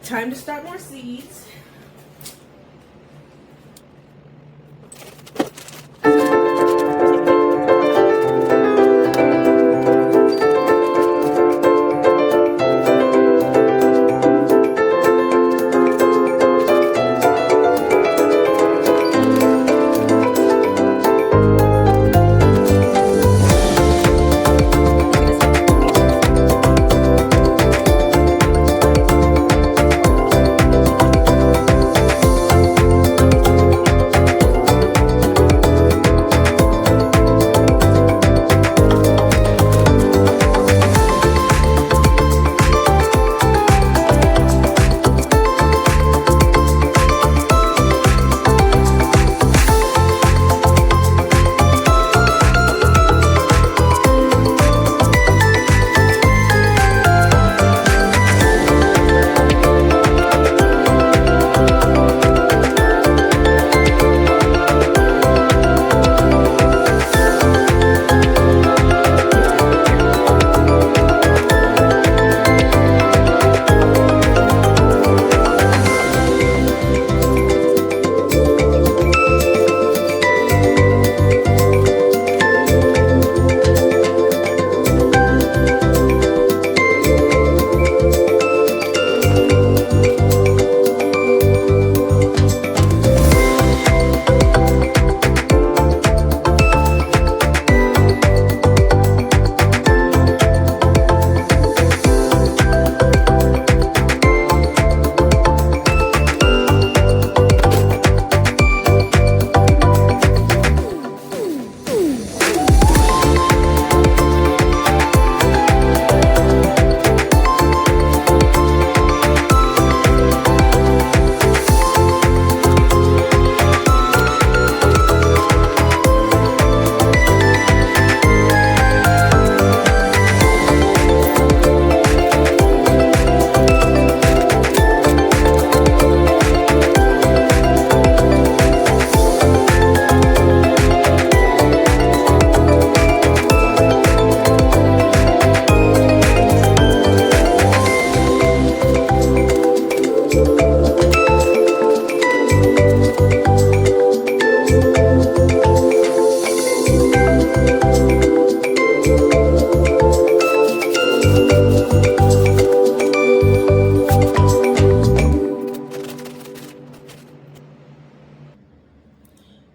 Time to start more seeds.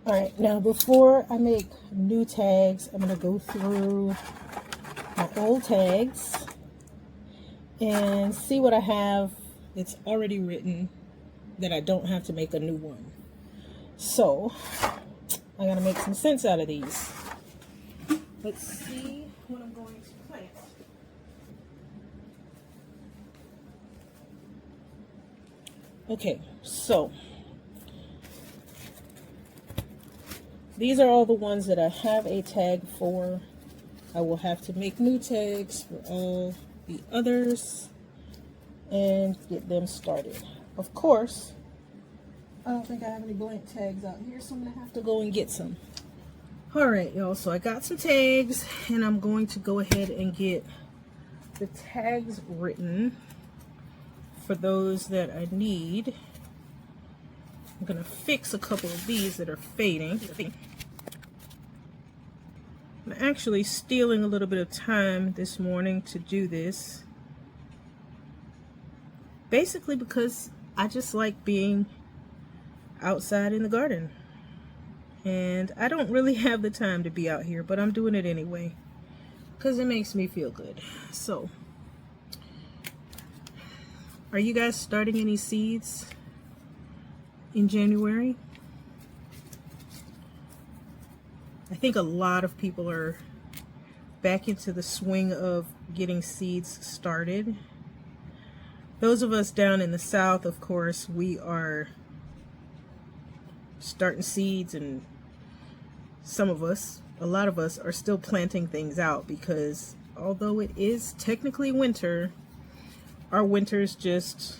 Alright, now before I make new tags, I'm going to go through my old tags and see what I have that's already written that I don't have to make a new one. So, I got to make some sense out of these. Let's see what I'm going to plant. Okay, so these are all the ones that I have a tag for. I will have to make new tags for all the others and get them started. Of course, I don't think I have any blank tags out here, so I'm going to have to go and get some. Alright, y'all, so I got some tags, and I'm going to go ahead and get the tags written for those that I need. I'm going to fix a couple of these that are fading. I'm actually stealing a little bit of time this morning to do this. Basically because I just like being outside in the garden. And I don't really have the time to be out here, but I'm doing it anyway because it makes me feel good. So, are you guys starting any seeds in January? I think a lot of people are back into the swing of getting seeds started. Those of us down in the South, of course, we are starting seeds, and some of us, a lot of us, are still planting things out because although it is technically winter, our winters just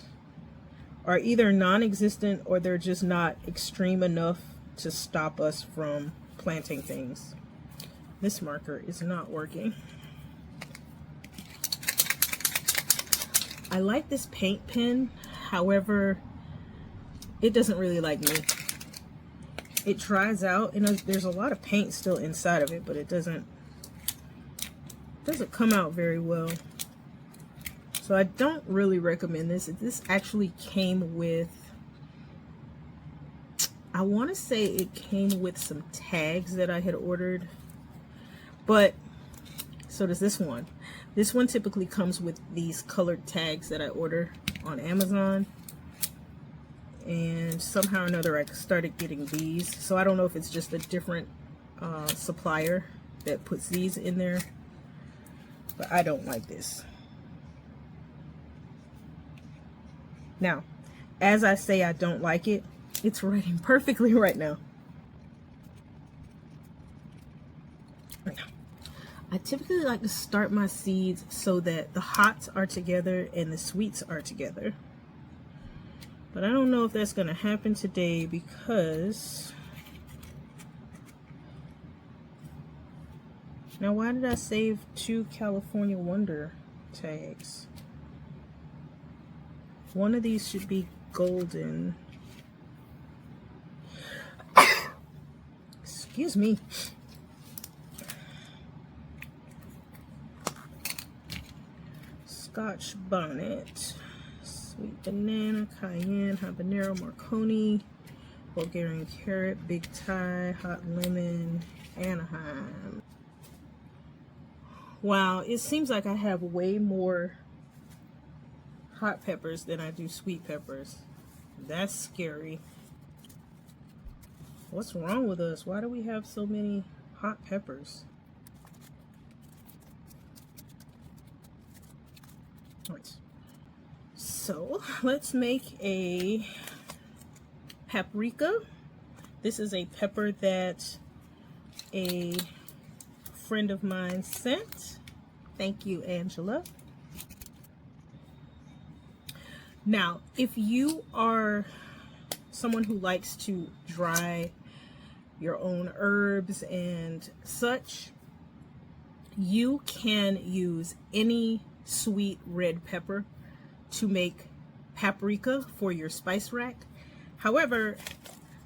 are either non-existent or they're just not extreme enough to stop us from planting things. This marker is not working. I like this paint pen. However, it doesn't really like me. It dries out, and there's a lot of paint still inside of it, but it doesn't come out very well. So I don't really recommend this. This actually came with, I want to say it came with some tags that I had ordered, but so does this one. This one typically comes with these colored tags that I order on Amazon, and somehow or another I started getting these. So I don't know if it's just a different supplier that puts these in there, but I don't like this. Now, as I say I don't like it, it's writing perfectly right now. I typically like to start my seeds so that the hots are together and the sweets are together. But I don't know if that's going to happen today because... Now, why did I save 2 California Wonder tags? One of these should be golden. Excuse me. Scotch bonnet, sweet banana, cayenne, habanero, Marconi, Bulgarian carrot, big Thai, hot lemon, Anaheim. Wow, it seems like I have way more hot peppers than I do sweet peppers. That's scary. What's wrong with us? Why do we have so many hot peppers? Right. So let's make a paprika. This is a pepper that a friend of mine sent. Thank you, Angela. Now, if you are someone who likes to dry your own herbs and such, you can use any sweet red pepper to make paprika for your spice rack. However,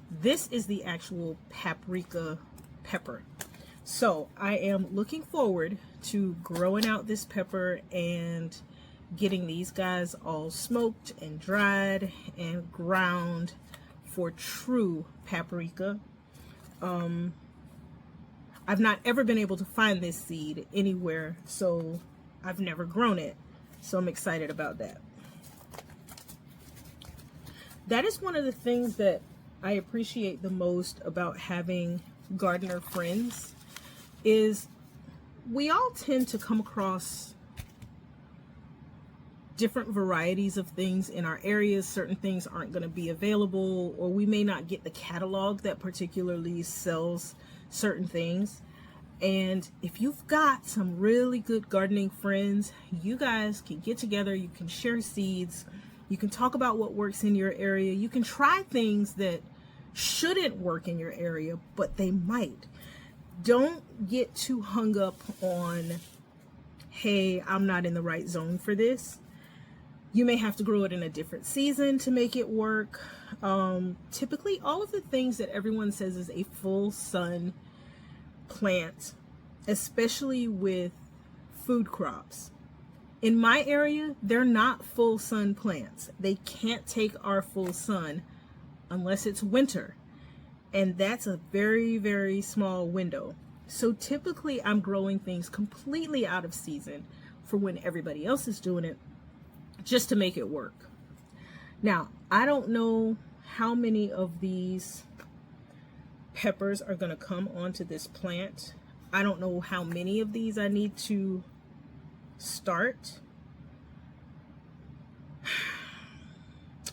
this is the actual paprika pepper. So I am looking forward to growing out this pepper and getting these guys all smoked and dried and ground for true paprika. I've not ever been able to find this seed anywhere, so I've never grown it. So I'm excited about that. That is one of the things that I appreciate the most about having gardener friends, is we all tend to come across different varieties of things in our areas. Certain things aren't going to be available, or we may not get the catalog that particularly sells certain things. And if you've got some really good gardening friends, you guys can get together, you can share seeds, you can talk about what works in your area, you can try things that shouldn't work in your area, but they might. Don't get too hung up on, hey, I'm not in the right zone for this. You may have to grow it in a different season to make it work. Typically, all of the things that everyone says is a full sun plant, especially with food crops. In my area, they're not full sun plants. They can't take our full sun unless it's winter. And that's a very, very small window. So typically I'm growing things completely out of season for when everybody else is doing it, just to make it work. Now, I don't know how many of these peppers are going to come onto this plant. I don't know how many of these I need to start,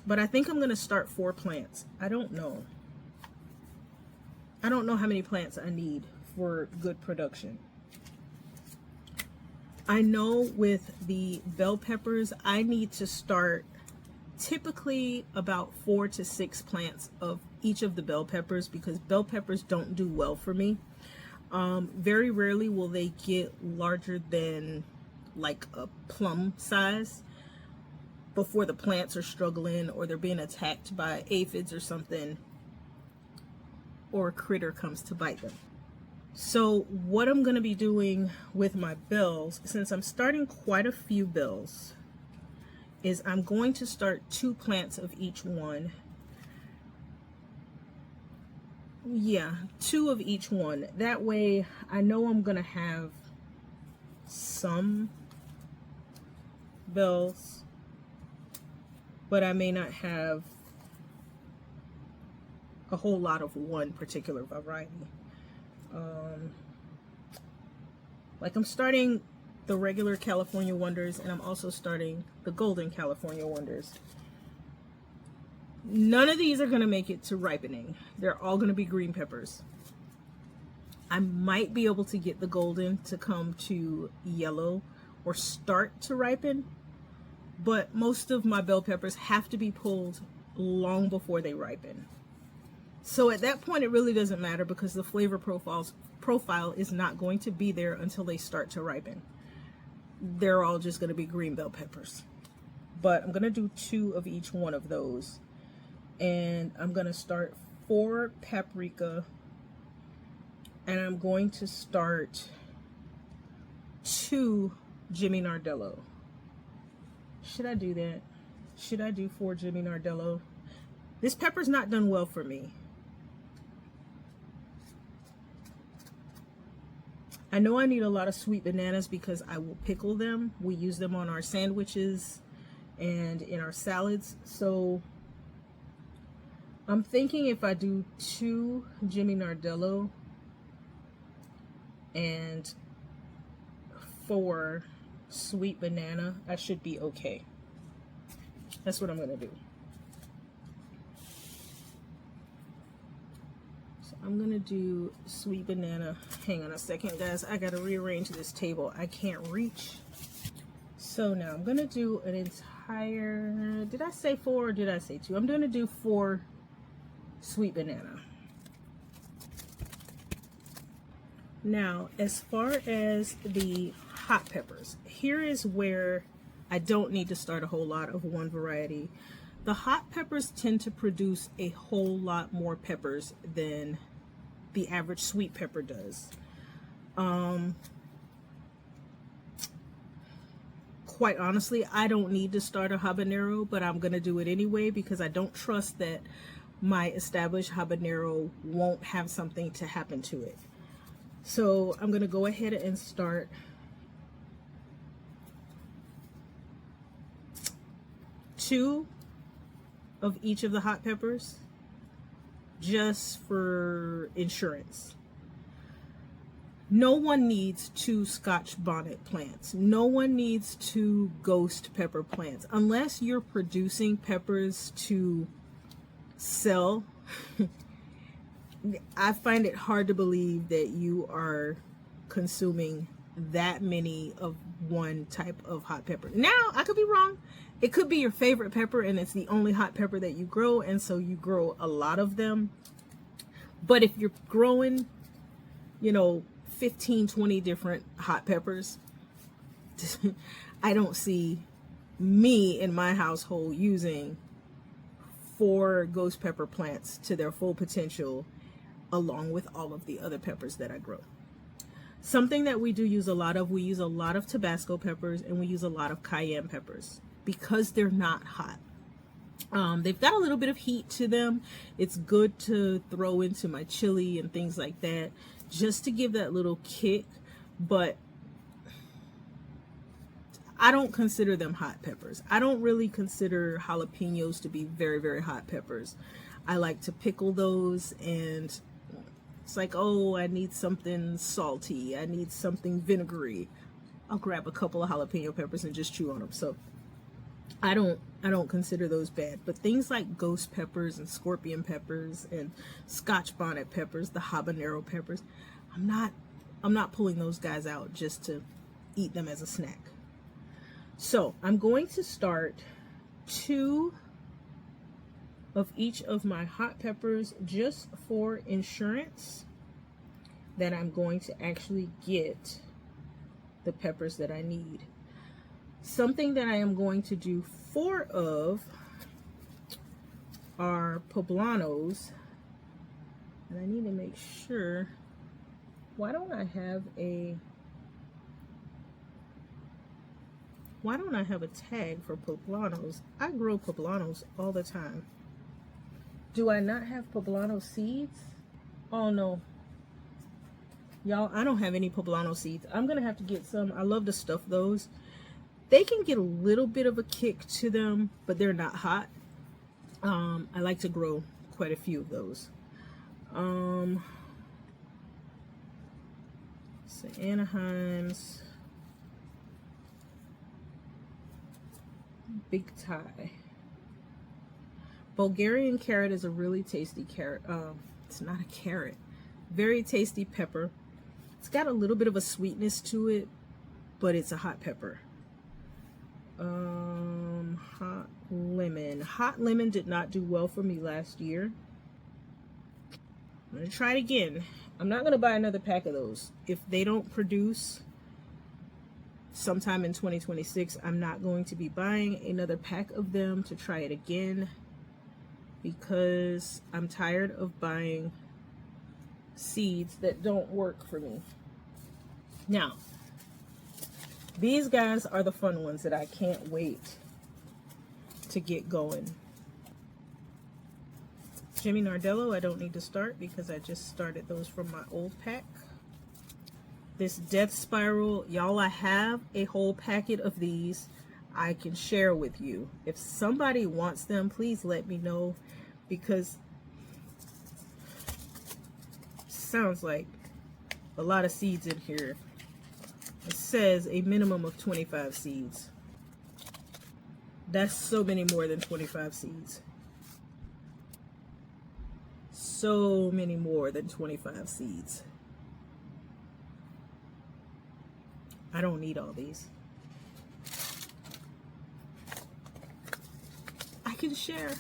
but I think I'm going to start 4 plants. I don't know how many plants I need for good production. I know with the bell peppers, I need to start typically about 4 to 6 plants of each of the bell peppers, because bell peppers don't do well for me. Very rarely will they get larger than like a plum size. before the plants are struggling or they're being attacked by aphids or something, or a critter comes to bite them. So what I'm going to be doing with my bells, since I'm starting quite a few bells, is I'm going to start 2 plants of each one. Yeah, 2 of each one. That way I know I'm going to have some bells, but I may not have a whole lot of one particular variety. Like I'm starting the regular California Wonders, and I'm also starting the Golden California Wonders. None of these are going to make it to ripening. They're all going to be green peppers. I might be able to get the golden to come to yellow or start to ripen, but most of my bell peppers have to be pulled long before they ripen. So at that point, it really doesn't matter because the flavor profile is not going to be there until they start to ripen. They're all just going to be green bell peppers. But I'm going to do 2 of each one of those. And I'm going to start 4 paprika. And I'm going to start 2 Jimmy Nardello. Should I do that? Should I do 4 Jimmy Nardello? This pepper's not done well for me. I know I need a lot of sweet bananas because I will pickle them. We use them on our sandwiches and in our salads. So I'm thinking if I do 2 Jimmy Nardello and 4 sweet banana, I should be okay. That's what I'm going to do. I'm gonna do sweet banana. Hang on a second, guys. I gotta rearrange this table. I can't reach. So now I'm gonna do an entire, did I say 4 or did I say 2? I'm gonna do 4 sweet banana. Now, as far as the hot peppers, here is where I don't need to start a whole lot of one variety. The hot peppers tend to produce a whole lot more peppers than the average sweet pepper does. Quite honestly, I don't need to start a habanero, but I'm gonna do it anyway because I don't trust that my established habanero won't have something to happen to it. So I'm gonna go ahead and start 2 of each of the hot peppers just for insurance. No one needs 2 Scotch bonnet plants. No one needs 2 ghost pepper plants unless you're producing peppers to sell. I find it hard to believe that you are consuming that many of one type of hot pepper. Now, I could be wrong. It could be your favorite pepper and it's the only hot pepper that you grow, and so you grow a lot of them. But if you're growing, 15, 20 different hot peppers, I don't see me in my household using 4 ghost pepper plants to their full potential along with all of the other peppers that I grow. Something that we do use a lot of, we use a lot of Tabasco peppers and we use a lot of cayenne peppers because they're not hot. They've got a little bit of heat to them. It's good to throw into my chili and things like that just to give that little kick, but I don't consider them hot peppers. I don't really consider jalapenos to be very, very hot peppers. I like to pickle those, and it's like, oh, I need something salty. I need something vinegary. I'll grab a couple of jalapeno peppers and just chew on them. So I don't consider those bad. But things like ghost peppers and scorpion peppers and Scotch bonnet peppers, the habanero peppers, I'm not pulling those guys out just to eat them as a snack. So I'm going to start 2 of each of my hot peppers just for insurance that I'm going to actually get the peppers that I need. Something that I am going to do 4 of are poblanos. And I need to make sure, why don't I have a tag for poblanos? I grow poblanos all the time. Do I not have poblano seeds? Oh no. Y'all, I don't have any poblano seeds. I'm gonna have to get some. I love to stuff those. They can get a little bit of a kick to them, but they're not hot. I like to grow quite a few of those. So Anaheim's Big Thai. Bulgarian carrot is a really tasty carrot. It's not a carrot. Very tasty pepper. It's got a little bit of a sweetness to it, but it's a hot pepper. Hot lemon. Hot lemon did not do well for me last year. I'm going to try it again. I'm not going to buy another pack of those. If they don't produce sometime in 2026, I'm not going to be buying another pack of them to try it again, because I'm tired of buying seeds that don't work for me. Now, these guys are the fun ones that I can't wait to get going. Jimmy Nardello, I don't need to start because I just started those from my old pack. This Death Spiral, y'all, I have a whole packet of these I can share with you. If somebody wants them, please let me know, because it sounds like a lot of seeds in here. It says a minimum of 25 seeds. That's so many more than 25 seeds. So many more than 25 seeds. I don't need all these. I can share.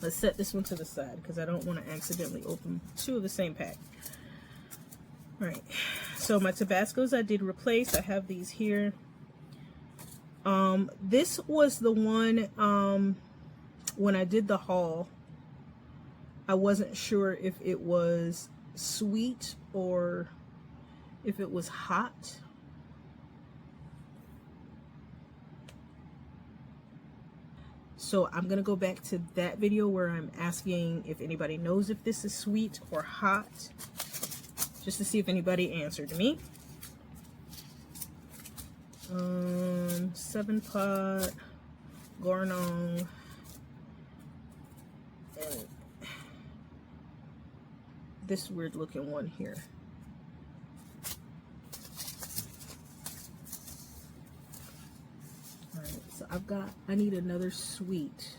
Let's set this one to the side because I don't want to accidentally open 2 of the same pack. All right. So my Tabascos I did replace. I have these here. This was the one when I did the haul, I wasn't sure if it was sweet or if it was hot. So I'm gonna go back to that video where I'm asking if anybody knows if this is sweet or hot, just to see if anybody answered me. 7-Pot, Guarnong, and this weird looking one here. All right, so I need another sweet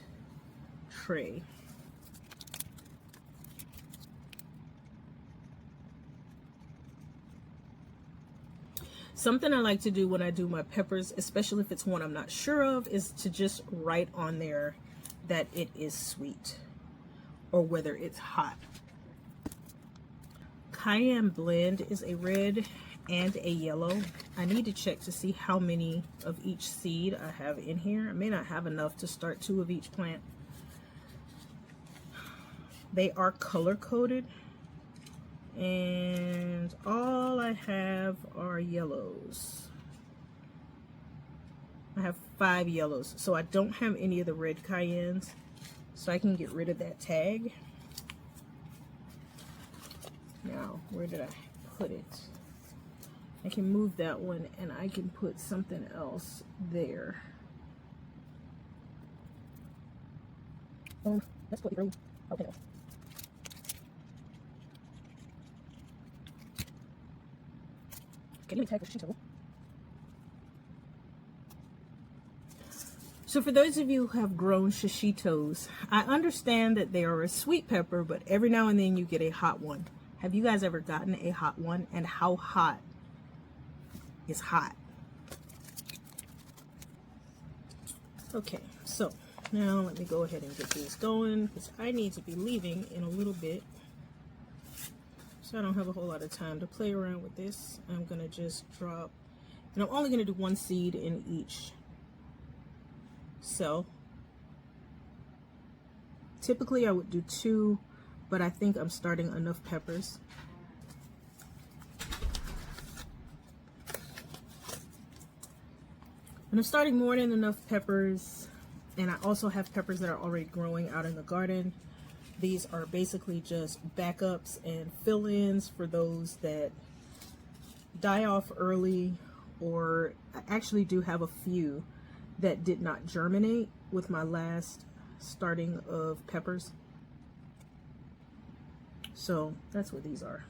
tray. Something I like to do when I do my peppers, especially if it's one I'm not sure of, is to just write on there that it is sweet or whether it's hot. Cayenne Blend is a red and a yellow. I need to check to see how many of each seed I have in here. I may not have enough to start 2 of each plant. They are color coded, and all I have are yellows. I have 5 yellows, so I don't have any of the red cayennes, so I can get rid of that tag. Now, where did I put it? I can move that one and I can put something else there. Let's put it. Okay. Can you tag shishito? So for those of you who have grown shishitos, I understand that they are a sweet pepper, but every now and then you get a hot one. Have you guys ever gotten a hot one? And how hot is hot? Okay, so now let me go ahead and get these going because I need to be leaving in a little bit. So I don't have a whole lot of time to play around with this. I'm gonna just drop And I'm only going to do 1 seed in each cell. Typically I would do 2, but I think I'm starting enough peppers. And I'm starting more than enough peppers, and I also have peppers that are already growing out in the garden. These are basically just backups and fill-ins for those that die off early, or I actually do have a few that did not germinate with my last starting of peppers. So that's what these are.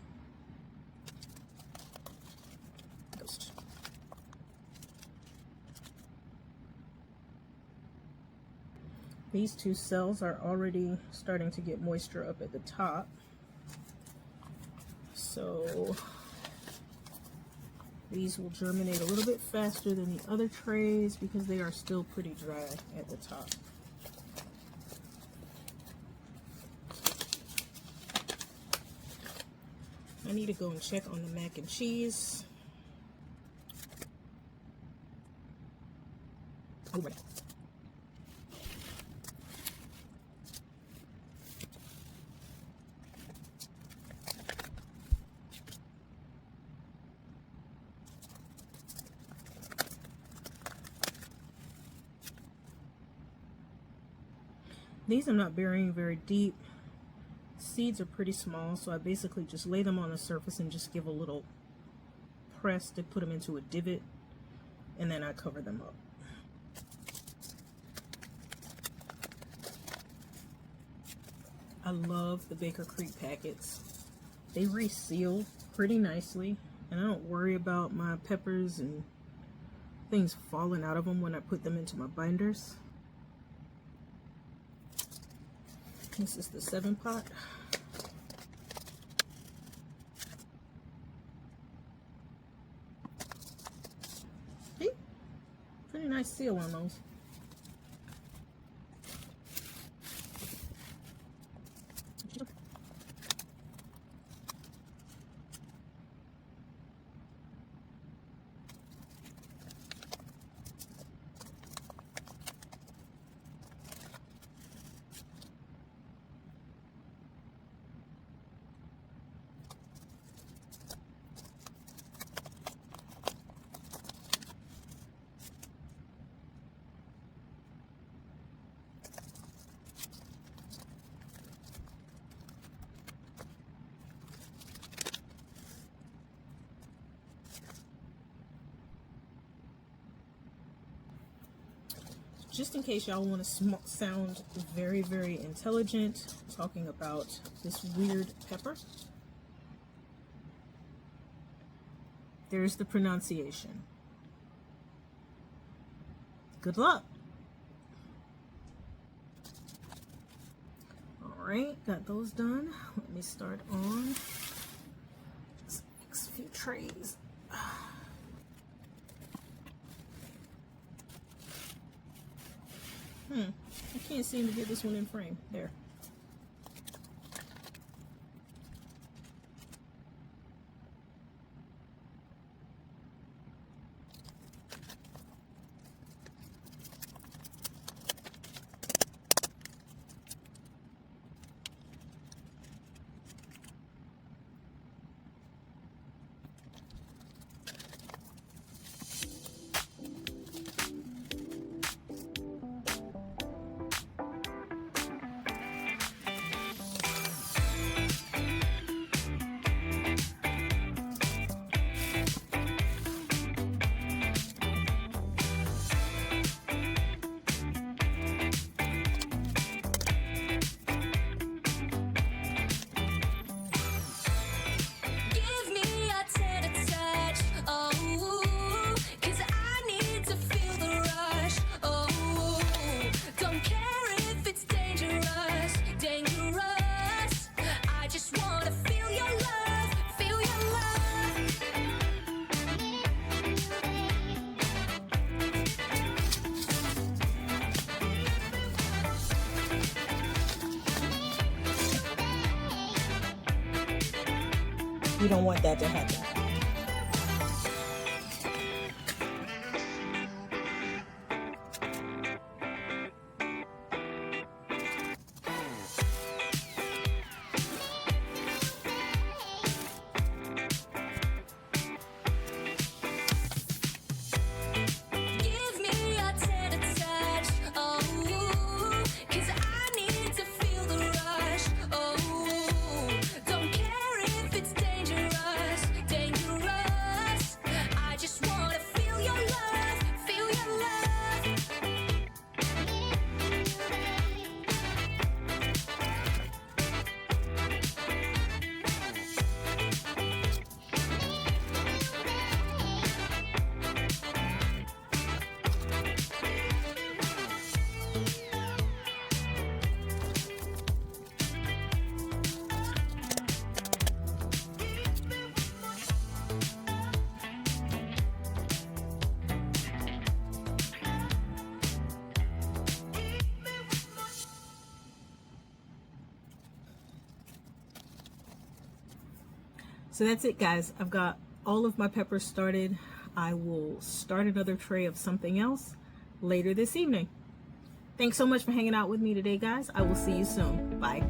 These 2 cells are already starting to get moisture up at the top. So these will germinate a little bit faster than the other trays because they are still pretty dry at the top. I need to go and check on the mac and cheese. Oh, right. These I'm not burying very deep. Seeds are pretty small, so I basically just lay them on the surface and just give a little press to put them into a divot, and then I cover them up. I love the Baker Creek packets. They reseal pretty nicely, and I don't worry about my peppers and things falling out of them when I put them into my binders. This is the 7-pot. See? Pretty nice seal on those. Just in case y'all want to sound very, very intelligent, talking about this weird pepper, there's the pronunciation. Good luck. All right, got those done. Let me start on this next few trays. I can't seem to get this one in frame. There. You don't want that to happen. So that's it, guys. I've got all of my peppers started. I will start another tray of something else later this evening. Thanks so much for hanging out with me today, guys. I will see you soon. Bye.